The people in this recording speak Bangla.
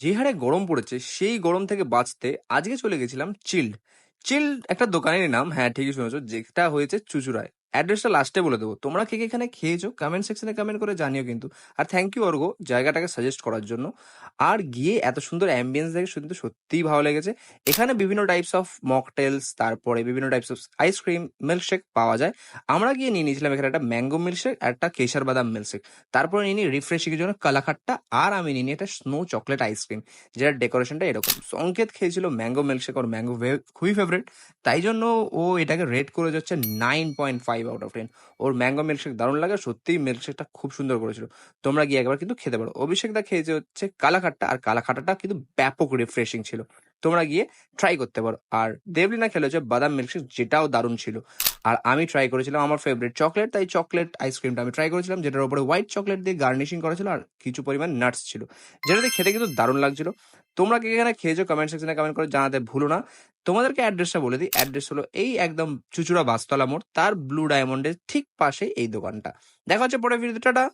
যে হারে গরম পড়েছে সেই গরম থেকে বাঁচতে আজকে চলে গেছিলাম চিল্ড। চিল্ড একটা দোকানের নাম, হ্যাঁ ঠিকই শুনেছো, যেটা হয়েছে চুচুড়ায়। অ্যাড্রেসটা লাস্টে বলে দেবো। তোমরা কে কে এখানে খেয়েছো কমেন্ট সেকশনে কমেন্ট করে জানিও কিন্তু। আর থ্যাংক ইউ অর্ঘ জায়গাটাকে সাজেস্ট করার জন্য। আর গিয়ে এত সুন্দর অ্যাম্বিয়েন্স দেখে কিন্তু সত্যিই ভালো লেগেছে। এখানে বিভিন্ন টাইপস অফ মকটেলস, তারপরে বিভিন্ন টাইপস অফ আইসক্রিম, মিল্কশেক পাওয়া যায়। আমরা গিয়ে নিয়ে নিয়েছিলাম এখানে একটা ম্যাঙ্গো মিল্কশেক, একটা কেশর বাদাম মিল্কশেক। তারপরে নিয়ে নিই রিফ্রেশিং এর জন্য কালাখাট্টা, আর আমি নিয়ে নিই একটা স্নো চকলেট আইসক্রিম, যেটার ডেকোরেশনটা এরকম। সংকেত খেয়েছিল ম্যাঙ্গো মিল্কশেক, ওর ম্যাঙ্গো খুবই ফেভারিট, তাই জন্য ও এটাকে রেট করে যাচ্ছে 9.5 out of 10। Or mango milkshake দারুণ লাগে, সত্যিই মিল্কশেকটা খুব সুন্দর করেছিল। তোমরা গিয়ে একবার কিন্তু খেতে পারো। অভিষেক দা খেয়েছে হচ্ছে কালাখাট্টা, আর কালাখাট্টাটা কিন্তু ব্যাপক রিফ্রেশিং ছিল। তোমরা গিয়ে ট্রাই করতে পারো। আর দেবলিনা খেলে হচ্ছে বাদাম মিল্কশেক, যেটাও দারুণ ছিল। আর আমি ট্রাই করেছিলাম আমার ফেভারিট চকলেট, তাই চকলেট আইসক্রিমটা আমি ট্রাই করেছিলাম, যেটার উপরে হোয়াইট চকলেট দিয়ে গার্নিশিং করা ছিল আর কিছু পরিমাণ নাটস ছিল, যেটা দিয়ে খেতে কিন্তু দারুণ লাগছিল। তোমরা কি এখানে খেয়েছো কমেন্ট সেকশনে কমেন্ট করে জানাতে ভুলো না। তোমাদেরকে অ্যাড্রেসটা বলে দিই, অ্যাড্রেস হলো এই একদম চুচুড়া বাসতলা মোড়, তার ব্লু ডায়মন্ডের ঠিক পাশে এই দোকানটা। দেখা হচ্ছে পরে ভিডিওতে, টাটা।